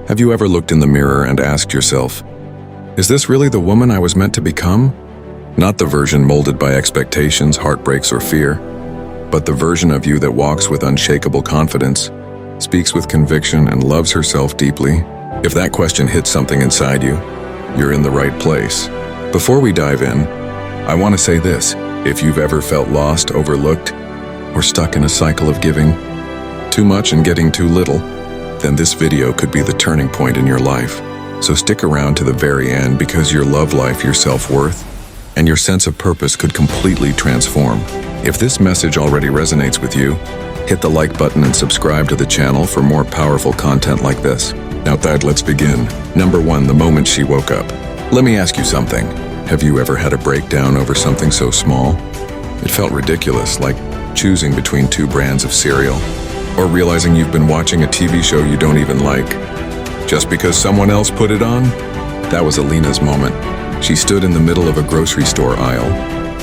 Have you ever looked in the mirror and asked yourself, is this really the woman I was meant to become? Not the version molded by expectations, heartbreaks, or fear, but the version of you that walks with unshakable confidence, speaks with conviction, and loves herself deeply. If that question hits something inside you, you're in the right place. Before we dive in, I want to say this. If you've ever felt lost, overlooked, or stuck in a cycle of giving too much and getting too little, then this video could be the turning point in your life. So stick around to the very end, because your love life, your self-worth, and your sense of purpose could completely transform. If this message already resonates with you, hit the like button and subscribe to the channel for more powerful content like this. Now, Thad, let's begin. Number 1, the moment she woke up. Let me ask you something. Have you ever had a breakdown over something so small? It felt ridiculous, like choosing between 2 brands of cereal, or realizing you've been watching a TV show you don't even like, just because someone else put it on? That was Alina's moment. She stood in the middle of a grocery store aisle,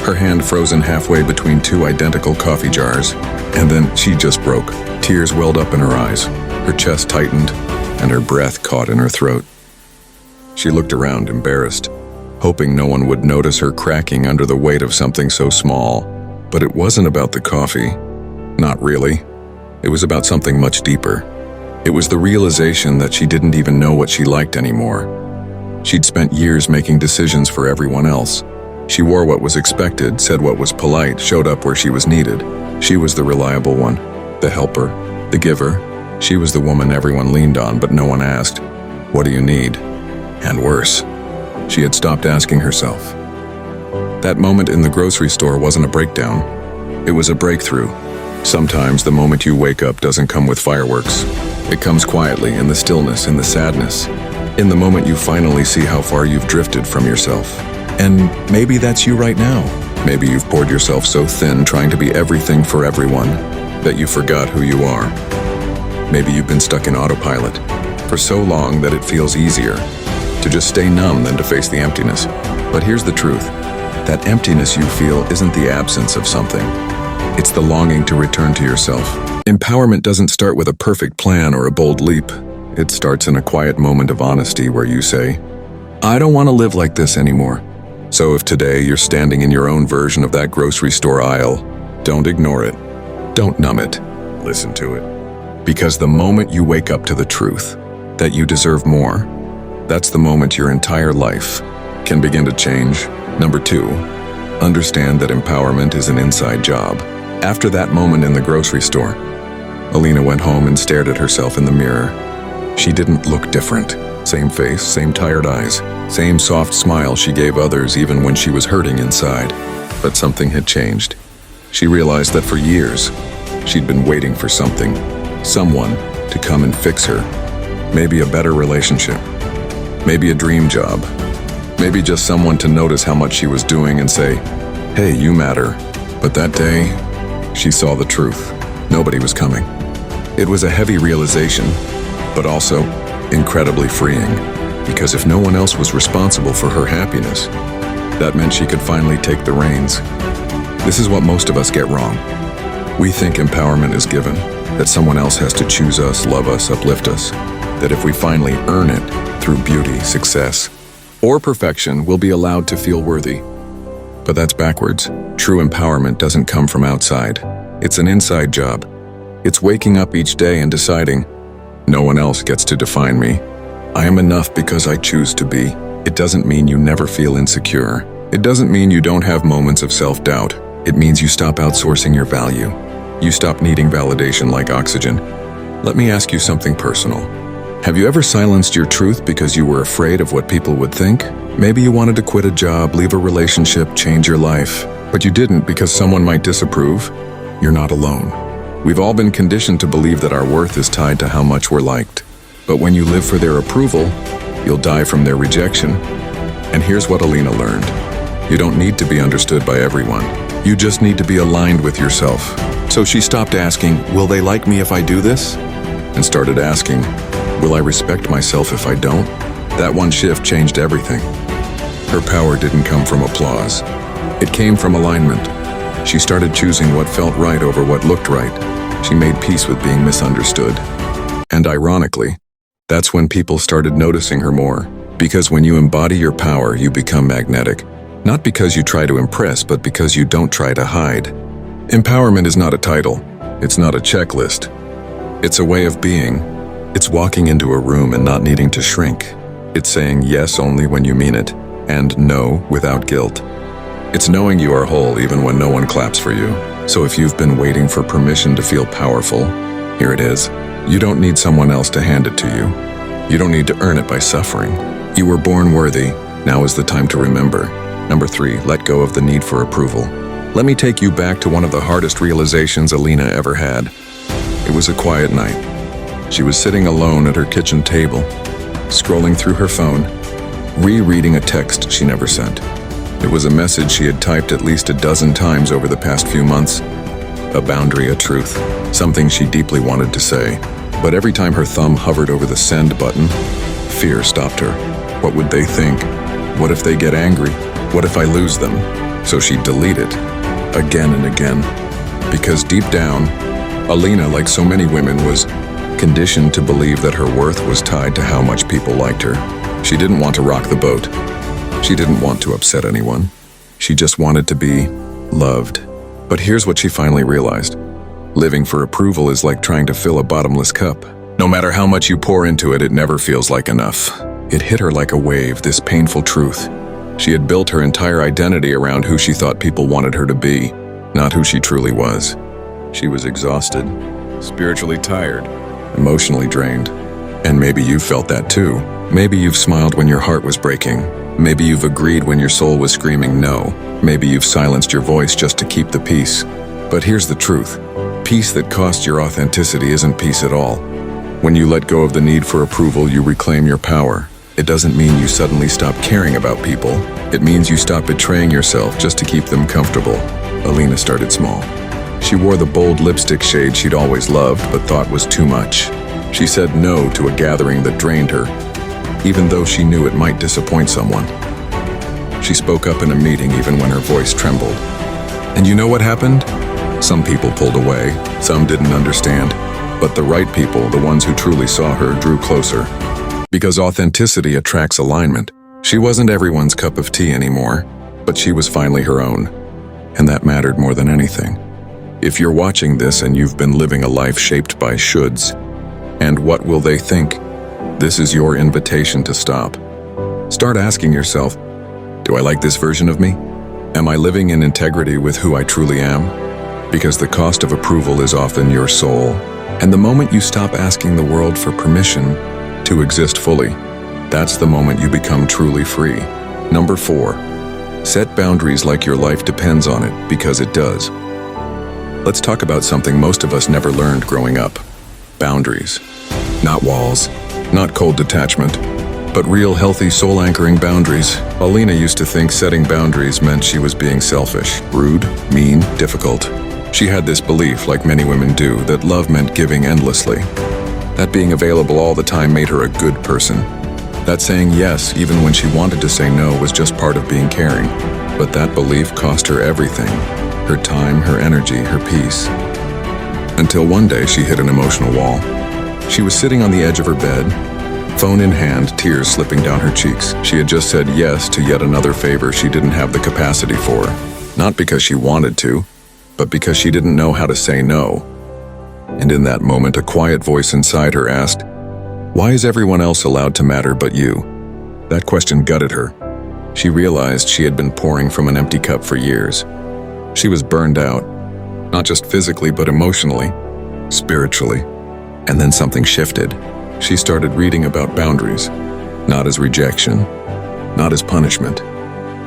her hand frozen halfway between 2 identical coffee jars, and then she just broke. Tears welled up in her eyes, her chest tightened, and her breath caught in her throat. She looked around, embarrassed, hoping no one would notice her cracking under the weight of something so small. But it wasn't about the coffee. Not really. It was about something much deeper. It was the realization that she didn't even know what she liked anymore. She'd spent years making decisions for everyone else. She wore what was expected, said what was polite, showed up where she was needed. She was the reliable one, the helper, the giver. She was the woman everyone leaned on, but no one asked, "What do you need?" And worse, she had stopped asking herself. That moment in the grocery store wasn't a breakdown. It was a breakthrough. Sometimes the moment you wake up doesn't come with fireworks. It comes quietly, in the stillness, in the sadness, in the moment you finally see how far you've drifted from yourself. And maybe that's you right now. Maybe you've poured yourself so thin trying to be everything for everyone that you forgot who you are. Maybe you've been stuck in autopilot for so long that it feels easier to just stay numb than to face the emptiness. But here's the truth. That emptiness you feel isn't the absence of something. It's the longing to return to yourself. Empowerment doesn't start with a perfect plan or a bold leap. It starts in a quiet moment of honesty where you say, I don't want to live like this anymore. So if today you're standing in your own version of that grocery store aisle, don't ignore it. Don't numb it. Listen to it. Because the moment you wake up to the truth that you deserve more, that's the moment your entire life can begin to change. Number 2, understand that empowerment is an inside job. After that moment in the grocery store, Alina went home and stared at herself in the mirror. She didn't look different. Same face, same tired eyes, same soft smile she gave others even when she was hurting inside. But something had changed. She realized that for years, she'd been waiting for something, someone to come and fix her. Maybe a better relationship, maybe a dream job, maybe just someone to notice how much she was doing and say, hey, you matter. But that day, she saw the truth. Nobody was coming. It was a heavy realization, but also incredibly freeing, because if no one else was responsible for her happiness, that meant she could finally take the reins. This is what most of us get wrong. We think empowerment is given, that someone else has to choose us, love us, uplift us, that if we finally earn it through beauty, success, or perfection, we'll be allowed to feel worthy. But that's backwards. True empowerment doesn't come from outside. It's an inside job. It's waking up each day and deciding, no one else gets to define me. I am enough because I choose to be. It doesn't mean you never feel insecure. It doesn't mean you don't have moments of self-doubt. It means you stop outsourcing your value. You stop needing validation like oxygen. Let me ask you something personal. Have you ever silenced your truth because you were afraid of what people would think? Maybe you wanted to quit a job, leave a relationship, change your life, but you didn't because someone might disapprove? You're not alone. We've all been conditioned to believe that our worth is tied to how much we're liked. But when you live for their approval, you'll die from their rejection. And here's what Alina learned. You don't need to be understood by everyone. You just need to be aligned with yourself. So she stopped asking, will they like me if I do this? And started asking, will I respect myself if I don't? That one shift changed everything. Her power didn't come from applause. It came from alignment. She started choosing what felt right over what looked right. She made peace with being misunderstood. And ironically, That's when people started noticing her more. Because when you embody your power, you become magnetic. Not because you try to impress, but because you don't try to hide. Empowerment is not a title. It's not a checklist. It's a way of being. It's walking into a room and not needing to shrink. It's saying yes only when you mean it, and no without guilt. It's knowing you are whole even when no one claps for you. So if you've been waiting for permission to feel powerful, here it is. You don't need someone else to hand it to you. You don't need to earn it by suffering. You were born worthy. Now is the time to remember. Number 3, let go of the need for approval. Let me take you back to one of the hardest realizations Alina ever had. It was a quiet night. She was sitting alone at her kitchen table, scrolling through her phone, rereading a text she never sent. It was a message she had typed at least a dozen times over the past few months. A boundary, a truth, something she deeply wanted to say. But every time her thumb hovered over the send button, fear stopped her. What would they think? What if they get angry? What if I lose them? So she deleted again and again. Because deep down, Alina, like so many women, was conditioned to believe that her worth was tied to how much people liked her. She didn't want to rock the boat. She didn't want to upset anyone. She just wanted to be loved. But here's what she finally realized. Living for approval is like trying to fill a bottomless cup. No matter how much you pour into it, it never feels like enough. It hit her like a wave, this painful truth. She had built her entire identity around who she thought people wanted her to be, not who she truly was. She was exhausted, spiritually tired, emotionally drained. And maybe you felt that too. Maybe you've smiled when your heart was breaking. Maybe you've agreed when your soul was screaming no. Maybe you've silenced your voice just to keep the peace. But here's the truth. Peace that costs your authenticity isn't peace at all. When you let go of the need for approval, you reclaim your power. It doesn't mean you suddenly stop caring about people. It means you stop betraying yourself just to keep them comfortable. Alina started small. She wore the bold lipstick shade she'd always loved but thought was too much. She said no to a gathering that drained her, even though she knew it might disappoint someone. She spoke up in a meeting even when her voice trembled. And you know what happened? Some people pulled away, some didn't understand. But the right people, the ones who truly saw her, drew closer. Because authenticity attracts alignment. She wasn't everyone's cup of tea anymore, but she was finally her own. And that mattered more than anything. If you're watching this and you've been living a life shaped by shoulds, and what will they think? This is your invitation to stop. Start asking yourself, do I like this version of me? Am I living in integrity with who I truly am? Because the cost of approval is often your soul. And the moment you stop asking the world for permission to exist fully, that's the moment you become truly free. Number 4, set boundaries like your life depends on it, because it does. Let's talk about something most of us never learned growing up. Boundaries. Not walls, not cold detachment, but real healthy soul-anchoring boundaries. Alina used to think setting boundaries meant she was being selfish, rude, mean, difficult. She had this belief, like many women do, that love meant giving endlessly. That being available all the time made her a good person. That saying yes, even when she wanted to say no, was just part of being caring. But that belief cost her everything. Her time, her energy, her peace. Until one day she hit an emotional wall. She was sitting on the edge of her bed, phone in hand, tears slipping down her cheeks. She had just said yes to yet another favor she didn't have the capacity for. Not because she wanted to, but because she didn't know how to say no. And in that moment, a quiet voice inside her asked, "Why is everyone else allowed to matter but you?" That question gutted her. She realized she had been pouring from an empty cup for years. She was burned out, not just physically, but emotionally, spiritually. And then something shifted. She started reading about boundaries, not as rejection, not as punishment,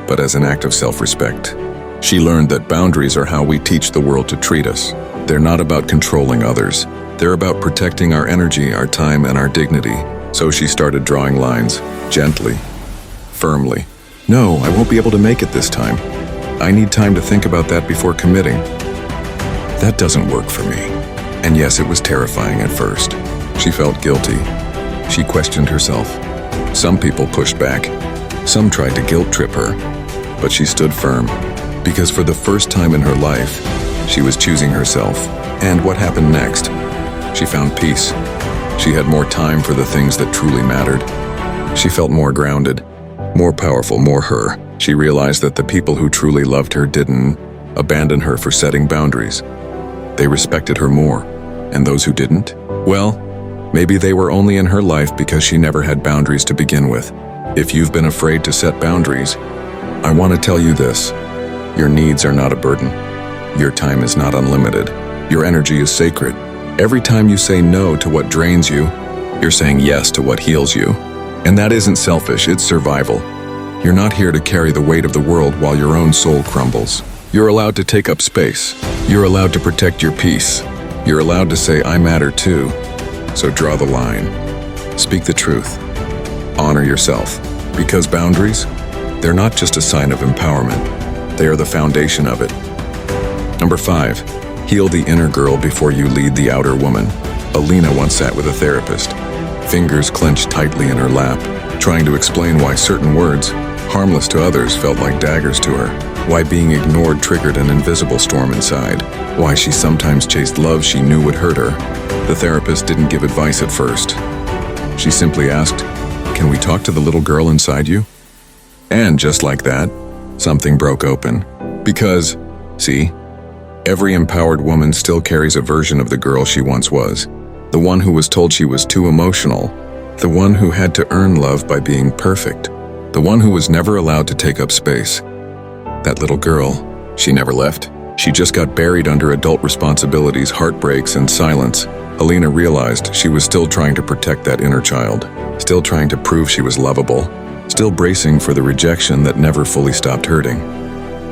but as an act of self-respect. She learned that boundaries are how we teach the world to treat us. They're not about controlling others. They're about protecting our energy, our time, and our dignity. So she started drawing lines, gently, firmly. No, I won't be able to make it this time. I need time to think about that before committing. That doesn't work for me. And yes, it was terrifying at first. She felt guilty. She questioned herself. Some people pushed back. Some tried to guilt trip her. But she stood firm. Because for the first time in her life, she was choosing herself. And what happened next? She found peace. She had more time for the things that truly mattered. She felt more grounded, more powerful, more her. She realized that the people who truly loved her didn't abandon her for setting boundaries. They respected her more. And those who didn't? Well, maybe they were only in her life because she never had boundaries to begin with. If you've been afraid to set boundaries, I want to tell you this. Your needs are not a burden. Your time is not unlimited. Your energy is sacred. Every time you say no to what drains you, you're saying yes to what heals you. And that isn't selfish, it's survival. You're not here to carry the weight of the world while your own soul crumbles. You're allowed to take up space. You're allowed to protect your peace. You're allowed to say, I matter too. So draw the line. Speak the truth. Honor yourself. Because boundaries, they're not just a sign of empowerment. They are the foundation of it. Number 5, heal the inner girl before you lead the outer woman. Alina once sat with a therapist, fingers clenched tightly in her lap, trying to explain why certain words, harmless to others, felt like daggers to her. Why being ignored triggered an invisible storm inside. Why she sometimes chased love she knew would hurt her. The therapist didn't give advice at first. She simply asked, "Can we talk to the little girl inside you?" And just like that, something broke open. Because, see, every empowered woman still carries a version of the girl she once was. The one who was told she was too emotional. The one who had to earn love by being perfect. The one who was never allowed to take up space. That little girl, she never left. She just got buried under adult responsibilities, heartbreaks, and silence. Alina realized she was still trying to protect that inner child, still trying to prove she was lovable, still bracing for the rejection that never fully stopped hurting.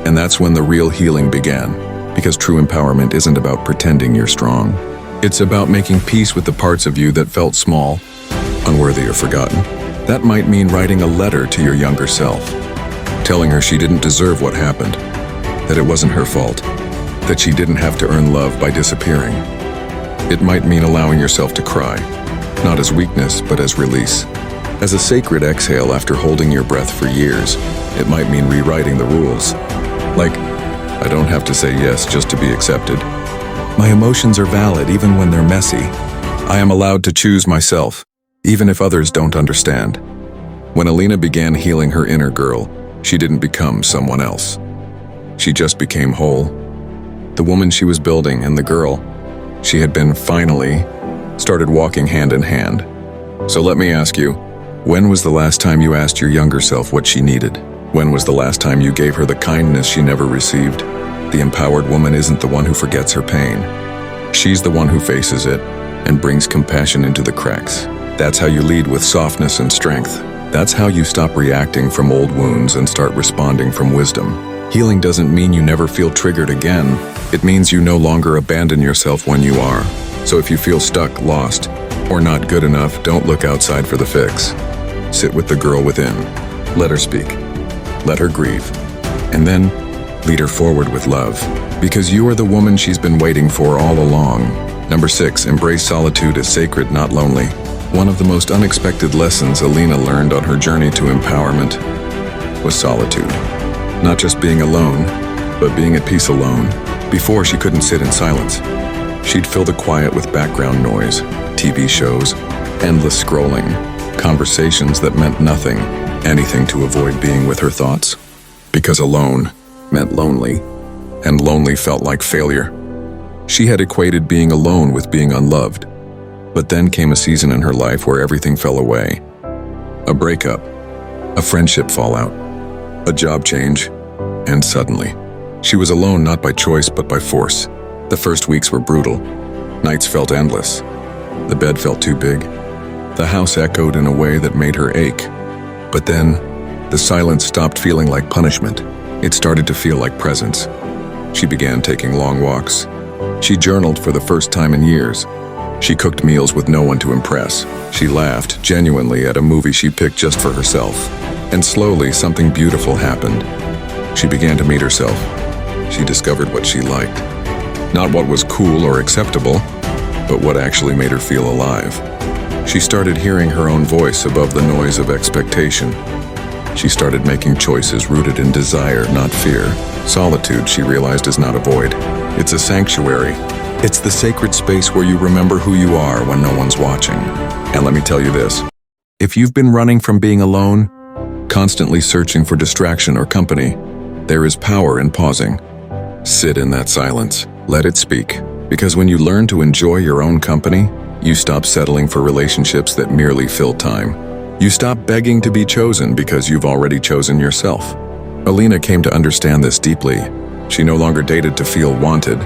And that's when the real healing began, because true empowerment isn't about pretending you're strong. It's about making peace with the parts of you that felt small, unworthy, or forgotten. That might mean writing a letter to your younger self, telling her she didn't deserve what happened, that it wasn't her fault, that she didn't have to earn love by disappearing. It might mean allowing yourself to cry, not as weakness, but as release. As a sacred exhale after holding your breath for years. It might mean rewriting the rules. Like, I don't have to say yes just to be accepted. My emotions are valid even when they're messy. I am allowed to choose myself, even if others don't understand. When Alina began healing her inner girl, she didn't become someone else. She just became whole. The woman she was building and the girl she had been finally started walking hand in hand. So let me ask you, when was the last time you asked your younger self what she needed? When was the last time you gave her the kindness she never received? The empowered woman isn't the one who forgets her pain. She's the one who faces it and brings compassion into the cracks. That's how you lead with softness and strength. That's how you stop reacting from old wounds and start responding from wisdom. Healing doesn't mean you never feel triggered again. It means you no longer abandon yourself when you are. So if you feel stuck, lost, or not good enough, don't look outside for the fix. Sit with the girl within. Let her speak. Let her grieve. And then lead her forward with love. Because you are the woman she's been waiting for all along. Number 6, embrace solitude as sacred, not lonely. One of the most unexpected lessons Alina learned on her journey to empowerment was solitude. Not just being alone, but being at peace alone. Before, she couldn't sit in silence. She'd fill the quiet with background noise, TV shows, endless scrolling, conversations that meant nothing, anything to avoid being with her thoughts. Because alone meant lonely, and lonely felt like failure. She had equated being alone with being unloved. But then came a season in her life where everything fell away. A breakup, a friendship fallout, a job change, and suddenly, she was alone not by choice but by force. The first weeks were brutal. Nights felt endless. The bed felt too big. The house echoed in a way that made her ache. But then, the silence stopped feeling like punishment. It started to feel like presence. She began taking long walks. She journaled for the first time in years. She cooked meals with no one to impress. She laughed genuinely at a movie she picked just for herself. And slowly, something beautiful happened. She began to meet herself. She discovered what she liked. Not what was cool or acceptable, but what actually made her feel alive. She started hearing her own voice above the noise of expectation. She started making choices rooted in desire, not fear. Solitude, she realized, is not a void. It's a sanctuary, It's the sacred space where you remember who you are when no one's watching. And let me tell you this, if you've been running from being alone, constantly searching for distraction or company, there is power in pausing. Sit in that silence, let it speak. Because when you learn to enjoy your own company, you stop settling for relationships that merely fill time. You stop begging to be chosen because you've already chosen yourself. Alina came to understand this deeply. She no longer dated to feel wanted.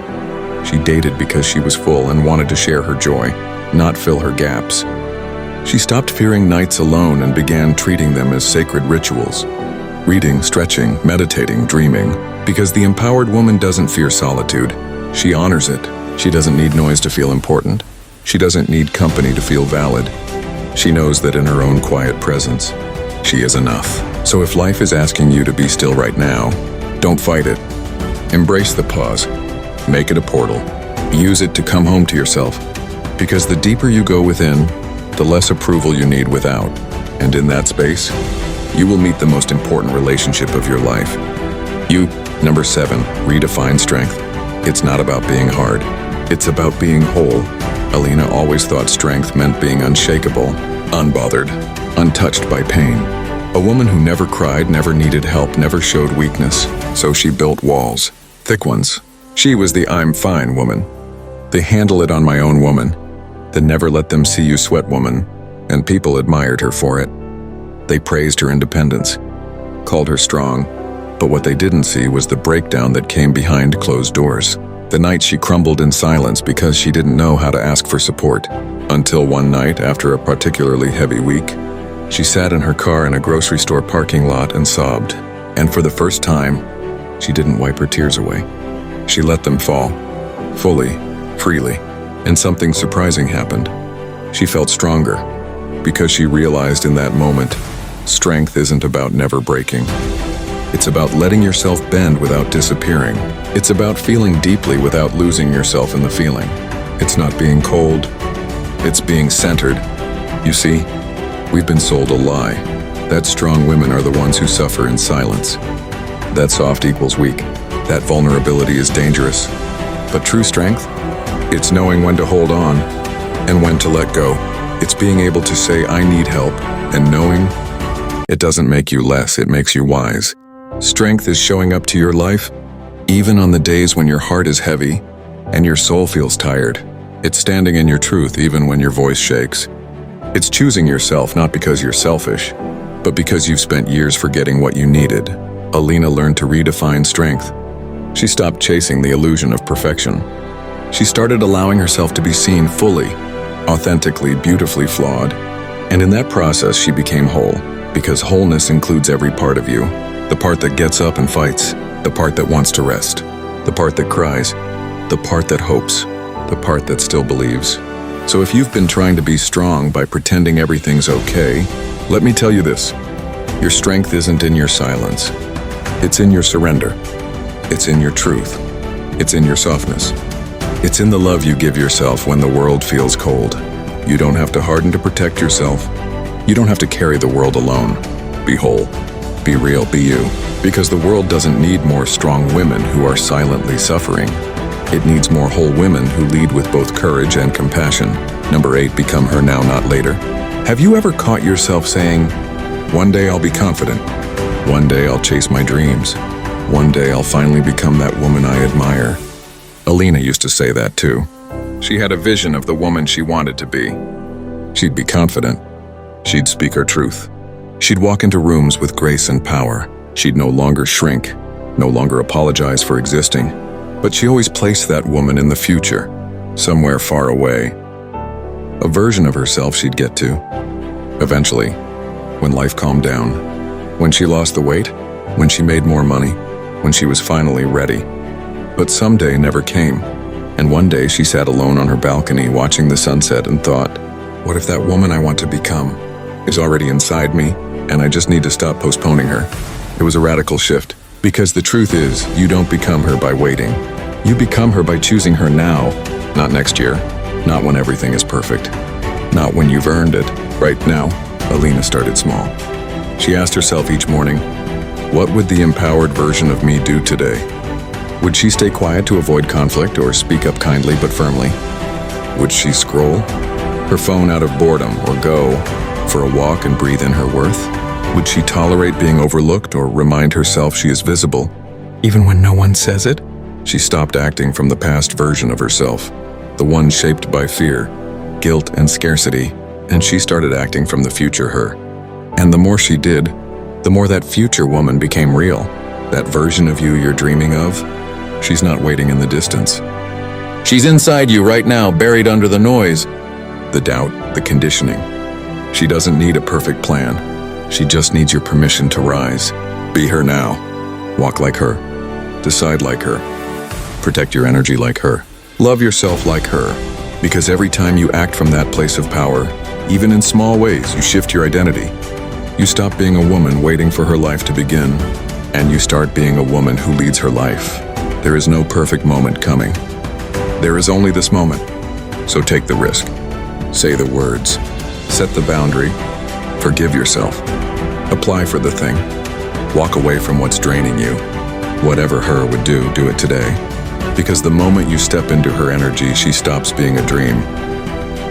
She dated because she was full and wanted to share her joy, not fill her gaps. She stopped fearing nights alone and began treating them as sacred rituals. Reading, stretching, meditating, dreaming. Because the empowered woman doesn't fear solitude. She honors it. She doesn't need noise to feel important. She doesn't need company to feel valid. She knows that in her own quiet presence, she is enough. So if life is asking you to be still right now, don't fight it. Embrace the pause. Make it a portal. Use it to come home to yourself. Because the deeper you go within, the less approval you need without. And in that space, you will meet the most important relationship of your life. Number 7, redefine strength. It's not about being hard. It's about being whole. Alina always thought strength meant being unshakable, unbothered, untouched by pain. A woman who never cried, never needed help, never showed weakness. So she built walls, thick ones. She was the I'm fine woman. The handle it on my own woman. The never let them see you sweat woman. And people admired her for it. They praised her independence, called her strong. But what they didn't see was the breakdown that came behind closed doors. The night she crumbled in silence because she didn't know how to ask for support. Until one night, after a particularly heavy week, she sat in her car in a grocery store parking lot and sobbed. And for the first time, she didn't wipe her tears away. She let them fall, fully, freely. And something surprising happened. She felt stronger, because she realized in that moment, strength isn't about never breaking. It's about letting yourself bend without disappearing. It's about feeling deeply without losing yourself in the feeling. It's not being cold, it's being centered. You see, we've been sold a lie, that strong women are the ones who suffer in silence. That soft equals weak, that vulnerability is dangerous. But true strength? It's knowing when to hold on and when to let go. It's being able to say, I need help, and knowing it doesn't make you less, it makes you wise. Strength is showing up to your life, even on the days when your heart is heavy and your soul feels tired. It's standing in your truth even when your voice shakes. It's choosing yourself not because you're selfish, but because you've spent years forgetting what you needed. Alina learned to redefine strength. She stopped chasing the illusion of perfection. She started allowing herself to be seen fully, authentically, beautifully flawed. And in that process, she became whole, because wholeness includes every part of you. The part that gets up and fights, the part that wants to rest, the part that cries, the part that hopes, the part that still believes. So if you've been trying to be strong by pretending everything's okay, let me tell you this. Your strength isn't in your silence. It's in your surrender. It's in your truth. It's in your softness. It's in the love you give yourself when the world feels cold. You don't have to harden to protect yourself. You don't have to carry the world alone. Be whole. Be real, be you. Because the world doesn't need more strong women who are silently suffering. It needs more whole women who lead with both courage and compassion. Number 8, become her now, not later. Have you ever caught yourself saying, one day I'll be confident. One day I'll chase my dreams. One day I'll finally become that woman I admire. Alina used to say that too. She had a vision of the woman she wanted to be. She'd be confident. She'd speak her truth. She'd walk into rooms with grace and power. She'd no longer shrink, no longer apologize for existing. But she always placed that woman in the future, somewhere far away. A version of herself she'd get to. Eventually, when life calmed down, when she lost the weight, when she made more money, when she was finally ready. But someday never came. And one day she sat alone on her balcony watching the sunset and thought, what if that woman I want to become is already inside me, and I just need to stop postponing her? It was a radical shift, because the truth is, you don't become her by waiting. You become her by choosing her now, not next year, not when everything is perfect, not when you've earned it. Right now, Alina started small. She asked herself each morning, what would the empowered version of me do today? Would she stay quiet to avoid conflict or speak up kindly but firmly? Would she scroll her phone out of boredom or go for a walk and breathe in her worth? Would she tolerate being overlooked or remind herself she is visible, even when no one says it? She stopped acting from the past version of herself, the one shaped by fear, guilt, and scarcity, and she started acting from the future her. And the more she did, the more that future woman became real. That version of you you're dreaming of, she's not waiting in the distance. She's inside you right now, buried under the noise, the doubt, the conditioning. She doesn't need a perfect plan. She just needs your permission to rise. Be her now. Walk like her. Decide like her. Protect your energy like her. Love yourself like her. Because every time you act from that place of power, even in small ways, you shift your identity. You stop being a woman waiting for her life to begin, and you start being a woman who leads her life. There is no perfect moment coming. There is only this moment. So take the risk. Say the words. Set the boundary. Forgive yourself. Apply for the thing. Walk away from what's draining you. Whatever her would do it today. Because the moment you step into her energy, she stops being a dream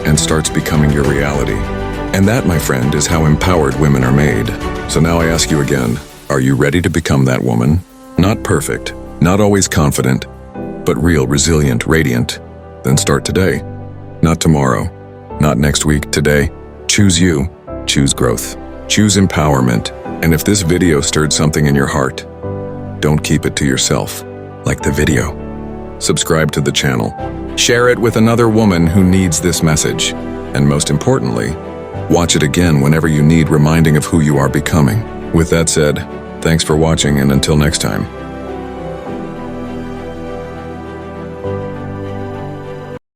and starts becoming your reality. And that, my friend, is how empowered women are made. So now I ask you again, are you ready to become that woman? Not perfect, not always confident, but real, resilient, radiant. Then start today. Not tomorrow, not next week, today. Choose you, choose growth, choose empowerment. And if this video stirred something in your heart, don't keep it to yourself, like the video. Subscribe to the channel. Share it with another woman who needs this message. And most importantly, watch it again whenever you need reminding of who you are becoming. With that said, thanks for watching, and until next time.